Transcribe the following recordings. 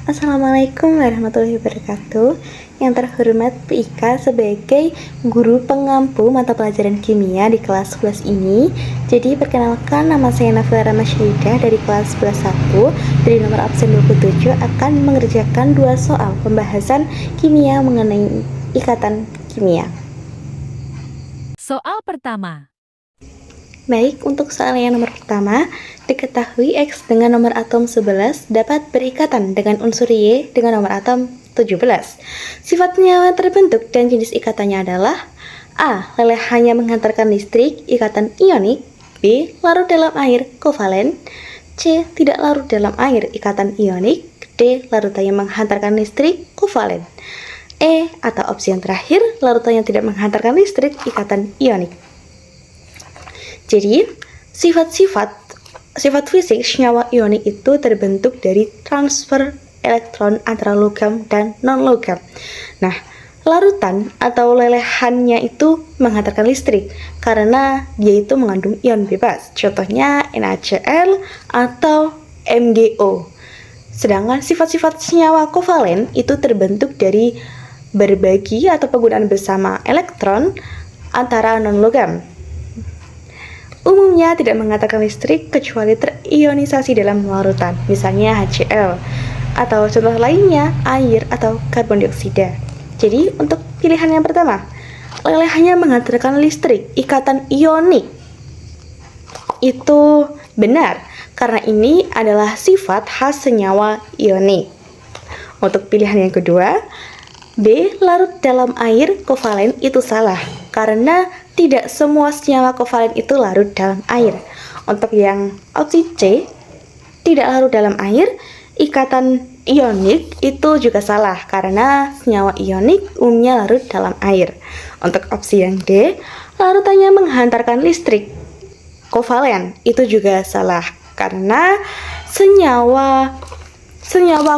Assalamualaikum warahmatullahi wabarakatuh. Yang terhormat Bu Ika sebagai guru pengampu mata pelajaran kimia di kelas 11 ini. Jadi perkenalkan, nama saya Nafila Ramasyidah dari kelas 11 dari nomor absen 27 akan mengerjakan 2 soal pembahasan kimia mengenai ikatan kimia. Soal pertama. Baik, untuk soal yang nomor pertama, diketahui X dengan nomor atom 11 dapat berikatan dengan unsur Y dengan nomor atom 17. Sifat senyawa terbentuk dan jenis ikatannya adalah A. Lelehannya menghantarkan listrik, ikatan ionik. B. Larut dalam air, kovalen. C. Tidak larut dalam air, ikatan ionik. D. Larutannya menghantarkan listrik, kovalen. E. Atau opsi yang terakhir, larutannya tidak menghantarkan listrik, ikatan ionik. Jadi, sifat fisik senyawa ionik itu terbentuk dari transfer elektron antara logam dan non-logam. Nah, larutan atau lelehannya itu menghantarkan listrik karena dia itu mengandung ion bebas. Contohnya NaCl atau MgO. Sedangkan sifat-sifat senyawa kovalen itu terbentuk dari berbagi atau penggunaan bersama elektron antara non-logam. Umumnya tidak menghantarkan listrik kecuali terionisasi dalam larutan, misalnya HCl, atau contoh lainnya air atau karbon dioksida. Jadi untuk pilihan yang pertama, lelehannya menghantarkan listrik, ikatan ionik, itu benar karena ini adalah sifat khas senyawa ionik. Untuk pilihan yang kedua, B. Larut dalam air, kovalen, itu salah karena tidak semua senyawa kovalen itu larut dalam air. Untuk yang opsi C, tidak larut dalam air, ikatan ionik, itu juga salah karena senyawa ionik umumnya larut dalam air. Untuk opsi yang D, larutannya menghantarkan listrik, kovalen, itu juga salah karena senyawa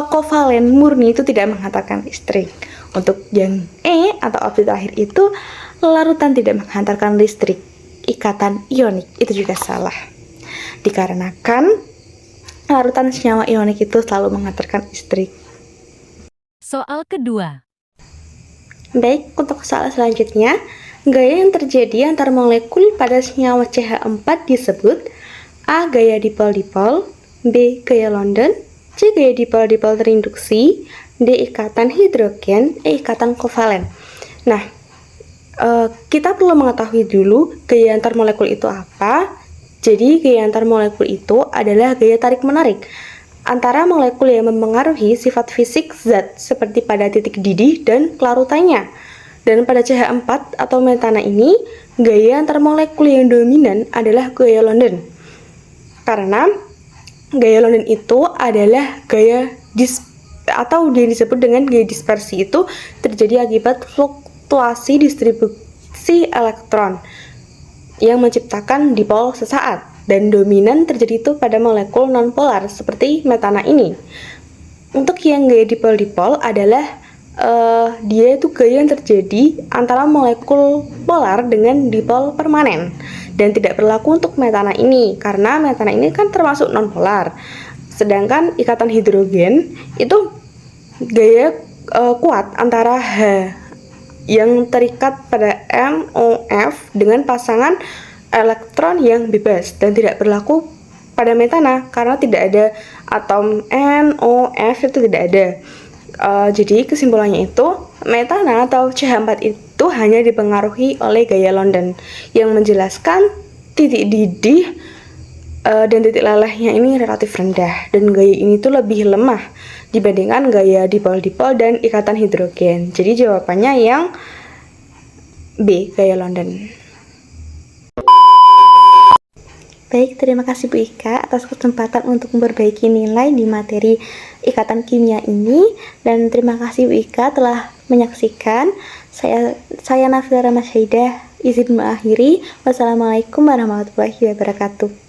kovalen murni itu tidak menghantarkan listrik. Untuk yang E atau opsi terakhir itu, larutan tidak menghantarkan listrik, ikatan ionik, itu juga salah. Dikarenakan larutan senyawa ionik itu selalu menghantarkan listrik. Soal kedua. Baik, untuk soal selanjutnya, gaya yang terjadi antar molekul pada senyawa CH4 disebut A. Gaya dipol-dipol, B. Gaya London, C. Gaya dipol-dipol terinduksi, D. Ikatan hidrogen, E. Ikatan kovalen. Nah, kita perlu mengetahui dulu gaya antar molekul itu apa. Jadi gaya antar molekul itu adalah gaya tarik-menarik antara molekul yang mempengaruhi sifat fisik zat seperti pada titik didih dan larutannya. Dan pada CH4 atau metana ini, gaya antar molekul yang dominan adalah gaya London. Karena gaya London itu adalah gaya atau yang disebut dengan gaya dispersi itu terjadi akibat fluktuasi distribusi elektron yang menciptakan dipol sesaat, dan dominan terjadi itu pada molekul nonpolar seperti metana ini. Untuk yang gaya dipol-dipol adalah dia itu gaya yang terjadi antara molekul polar dengan dipol permanen dan tidak berlaku untuk metana ini karena metana ini kan termasuk nonpolar. Sedangkan ikatan hidrogen itu gaya kuat antara H yang terikat pada NOF dengan pasangan elektron yang bebas dan tidak berlaku pada metana karena tidak ada atom NOF, itu tidak ada. Jadi kesimpulannya itu metana atau CH4 itu hanya dipengaruhi oleh gaya London yang menjelaskan titik didih dan titik lelehnya ini relatif rendah, dan gaya ini tuh lebih lemah dibandingkan gaya dipol-dipol dan ikatan hidrogen. Jadi jawabannya yang B, gaya London. Baik, terima kasih Bu Ika atas kesempatan untuk memperbaiki nilai di materi ikatan kimia ini, dan terima kasih Bu Ika telah menyaksikan. Saya Nafila Ramasyidah izin mengakhiri. Wassalamualaikum warahmatullahi wabarakatuh.